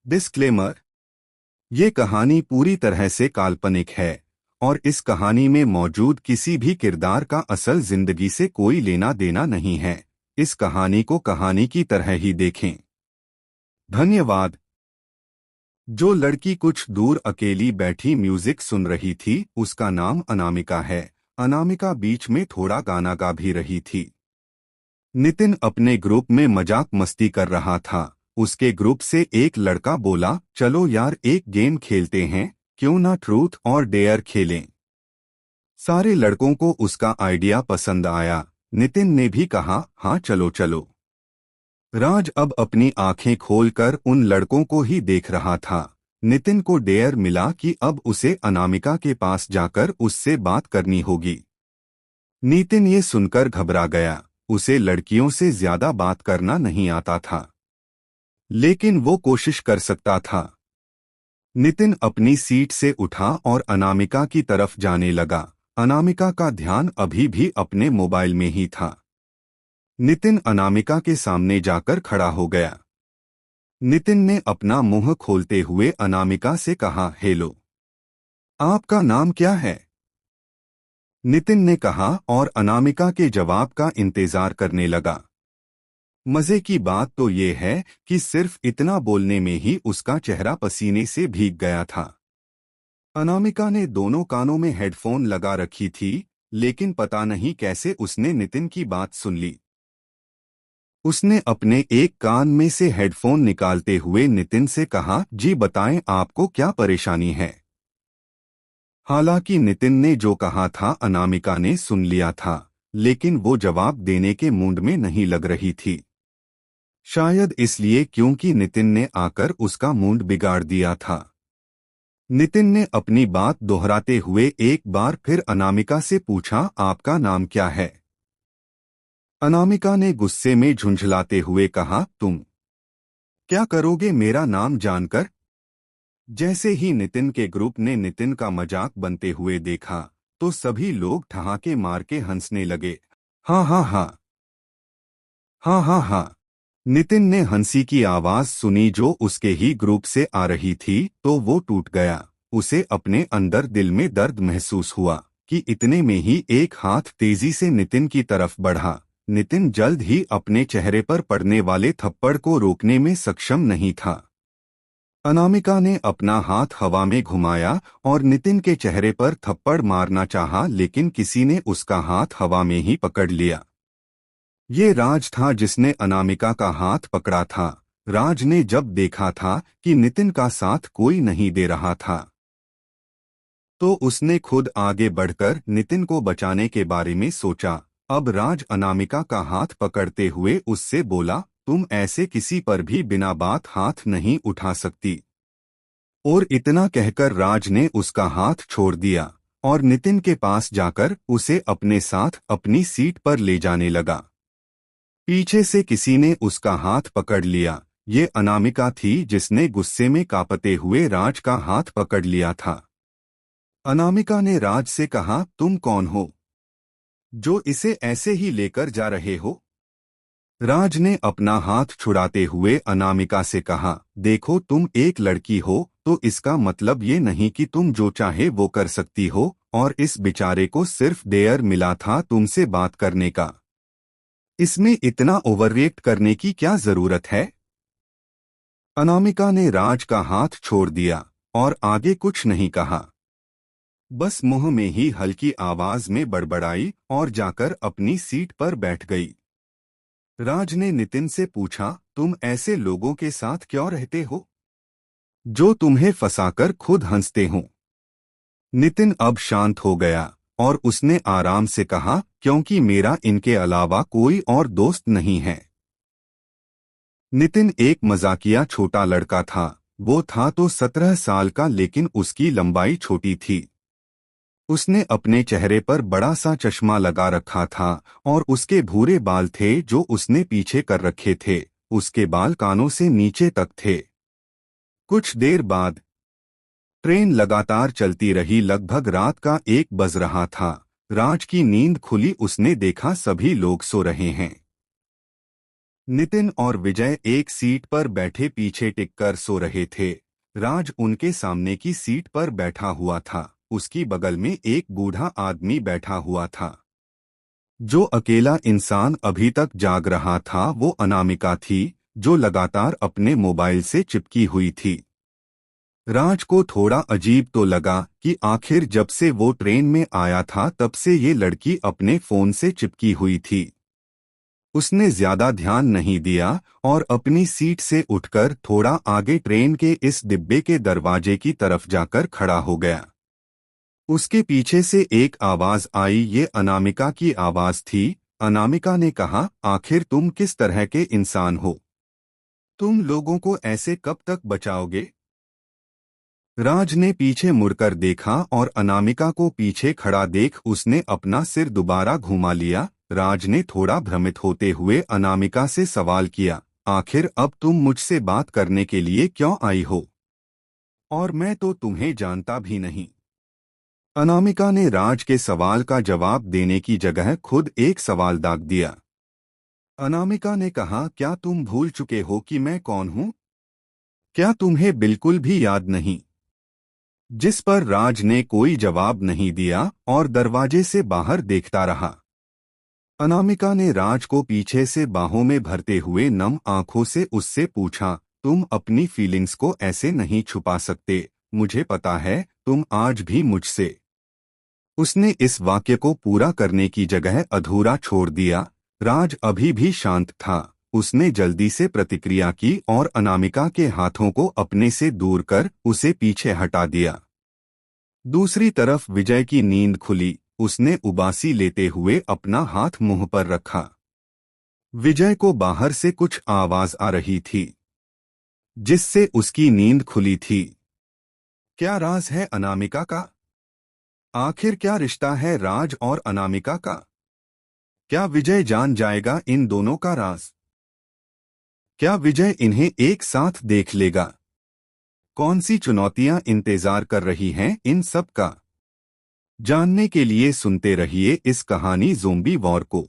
Disclaimer. ये कहानी पूरी तरह से काल्पनिक है और इस कहानी में मौजूद किसी भी किरदार का असल जिंदगी से कोई लेना देना नहीं है। इस कहानी को कहानी की तरह ही देखें। धन्यवाद। जो लड़की कुछ दूर अकेली बैठी म्यूजिक सुन रही थी, उसका नाम अनामिका है। अनामिका बीच में थोड़ा गाना गा भी रही थी। नितिन अपने ग्रुप में मजाक मस्ती कर रहा था। उसके ग्रुप से एक लड़का बोला, चलो यार एक गेम खेलते हैं, क्यों ना ट्रूथ और डेयर खेलें। सारे लड़कों को उसका आइडिया पसंद आया। नितिन ने भी कहा, हाँ चलो चलो। राज अब अपनी आंखें खोलकर उन लड़कों को ही देख रहा था। नितिन को डेयर मिला कि अब उसे अनामिका के पास जाकर उससे बात करनी होगी। नितिन ये सुनकर घबरा गया। उसे लड़कियों से ज्यादा बात करना नहीं आता था, लेकिन वो कोशिश कर सकता था। नितिन अपनी सीट से उठा और अनामिका की तरफ जाने लगा। अनामिका का ध्यान अभी भी अपने मोबाइल में ही था। नितिन अनामिका के सामने जाकर खड़ा हो गया। नितिन ने अपना मुंह खोलते हुए अनामिका से कहा, हेलो, आपका नाम क्या है? नितिन ने कहा और अनामिका के जवाब का इंतजार करने लगा। मजे की बात तो ये है कि सिर्फ इतना बोलने में ही उसका चेहरा पसीने से भीग गया था। अनामिका ने दोनों कानों में हेडफोन लगा रखी थी, लेकिन पता नहीं कैसे उसने नितिन की बात सुन ली। उसने अपने एक कान में से हेडफोन निकालते हुए नितिन से कहा, जी बताएं आपको क्या परेशानी है। हालांकि नितिन ने जो कहा था अनामिका ने सुन लिया था, लेकिन वो जवाब देने के मूड में नहीं लग रही थी। शायद इसलिए क्योंकि नितिन ने आकर उसका मूड बिगाड़ दिया था। नितिन ने अपनी बात दोहराते हुए एक बार फिर अनामिका से पूछा, आपका नाम क्या है? अनामिका ने गुस्से में झुंझलाते हुए कहा, तुम क्या करोगे मेरा नाम जानकर? जैसे ही नितिन के ग्रुप ने नितिन का मजाक बनते हुए देखा, तो सभी लोग ठहाके मार के हंसने लगे। हाँ हाँ हाँ, हाँ हाँ हाँ। नितिन ने हंसी की आवाज सुनी जो उसके ही ग्रुप से आ रही थी, तो वो टूट गया। उसे अपने अंदर दिल में दर्द महसूस हुआ कि इतने में ही एक हाथ तेजी से नितिन की तरफ बढ़ा। नितिन जल्द ही अपने चेहरे पर पड़ने वाले थप्पड़ को रोकने में सक्षम नहीं था। अनामिका ने अपना हाथ हवा में घुमाया और नितिन के चेहरे पर थप्पड़ मारना चाहा, लेकिन किसी ने उसका हाथ हवा में ही पकड़ लिया। ये राज था जिसने अनामिका का हाथ पकड़ा था। राज ने जब देखा था कि नितिन का साथ कोई नहीं दे रहा था, तो उसने खुद आगे बढ़कर नितिन को बचाने के बारे में सोचा। अब राज अनामिका का हाथ पकड़ते हुए उससे बोला, तुम ऐसे किसी पर भी बिना बात हाथ नहीं उठा सकती। और इतना कहकर राज ने उसका हाथ छोड़ दिया और नितिन के पास जाकर उसे अपने साथ अपनी सीट पर ले जाने लगा। पीछे से किसी ने उसका हाथ पकड़ लिया। ये अनामिका थी जिसने गुस्से में कांपते हुए राज का हाथ पकड़ लिया था। अनामिका ने राज से कहा, तुम कौन हो जो इसे ऐसे ही लेकर जा रहे हो? राज ने अपना हाथ छुड़ाते हुए अनामिका से कहा, देखो तुम एक लड़की हो, तो इसका मतलब ये नहीं कि तुम जो चाहे वो कर सकती हो, और इस बेचारे को सिर्फ डेयर मिला था तुमसे बात करने का। इसमें इतना ओवररिएक्ट करने की क्या जरूरत है? अनामिका ने राज का हाथ छोड़ दिया और आगे कुछ नहीं कहा। बस मुंह में ही हल्की आवाज में बड़बड़ाई और जाकर अपनी सीट पर बैठ गई। राज ने नितिन से पूछा, तुम ऐसे लोगों के साथ क्यों रहते हो जो तुम्हें फंसाकर खुद हंसते हो? नितिन अब शांत हो गया और उसने आराम से कहा, क्योंकि मेरा इनके अलावा कोई और दोस्त नहीं है। नितिन एक मजाकिया छोटा लड़का था। वो था तो 17 साल का, लेकिन उसकी लंबाई छोटी थी। उसने अपने चेहरे पर बड़ा सा चश्मा लगा रखा था और उसके भूरे बाल थे जो उसने पीछे कर रखे थे। उसके बाल कानों से नीचे तक थे। कुछ देर बाद ट्रेन लगातार चलती रही। लगभग रात का 1 बज रहा था। राज की नींद खुली। उसने देखा सभी लोग सो रहे हैं। नितिन और विजय एक सीट पर बैठे पीछे टिककर सो रहे थे। राज उनके सामने की सीट पर बैठा हुआ था। उसकी बगल में एक बूढ़ा आदमी बैठा हुआ था। जो अकेला इंसान अभी तक जाग रहा था वो अनामिका थी, जो लगातार अपने मोबाइल से चिपकी हुई थी। राज को थोड़ा अजीब तो लगा कि आखिर जब से वो ट्रेन में आया था तब से ये लड़की अपने फोन से चिपकी हुई थी। उसने ज्यादा ध्यान नहीं दिया और अपनी सीट से उठकर थोड़ा आगे ट्रेन के इस डिब्बे के दरवाजे की तरफ जाकर खड़ा हो गया। उसके पीछे से एक आवाज आई, ये अनामिका की आवाज थी। अनामिका ने कहा, आखिर तुम किस तरह के इंसान हो? तुम लोगों को ऐसे कब तक बचाओगे? राज ने पीछे मुड़कर देखा और अनामिका को पीछे खड़ा देख उसने अपना सिर दोबारा घुमा लिया। राज ने थोड़ा भ्रमित होते हुए अनामिका से सवाल किया, आखिर अब तुम मुझसे बात करने के लिए क्यों आई हो? और मैं तो तुम्हें जानता भी नहीं। अनामिका ने राज के सवाल का जवाब देने की जगह खुद एक सवाल दाग दिया। अनामिका ने कहा, क्या तुम भूल चुके हो कि मैं कौन हूं? क्या तुम्हें बिल्कुल भी याद नहीं? जिस पर राज ने कोई जवाब नहीं दिया और दरवाजे से बाहर देखता रहा। अनामिका ने राज को पीछे से बाहों में भरते हुए नम आंखों से उससे पूछा, तुम अपनी फीलिंग्स को ऐसे नहीं छुपा सकते, मुझे पता है तुम आज भी मुझसे। उसने इस वाक्य को पूरा करने की जगह अधूरा छोड़ दिया। राज अभी भी शांत था। उसने जल्दी से प्रतिक्रिया की और अनामिका के हाथों को अपने से दूर कर उसे पीछे हटा दिया। दूसरी तरफ विजय की नींद खुली। उसने उबासी लेते हुए अपना हाथ मुंह पर रखा। विजय को बाहर से कुछ आवाज आ रही थी, जिससे उसकी नींद खुली थी। क्या राज है अनामिका का? आखिर क्या रिश्ता है राज और अनामिका का? क्या विजय जान जाएगा इन दोनों का राज? क्या विजय इन्हें एक साथ देख लेगा? कौन सी चुनौतियां इंतजार कर रही हैं इन सब का? जानने के लिए सुनते रहिए इस कहानी ज़ोंबी वॉर को।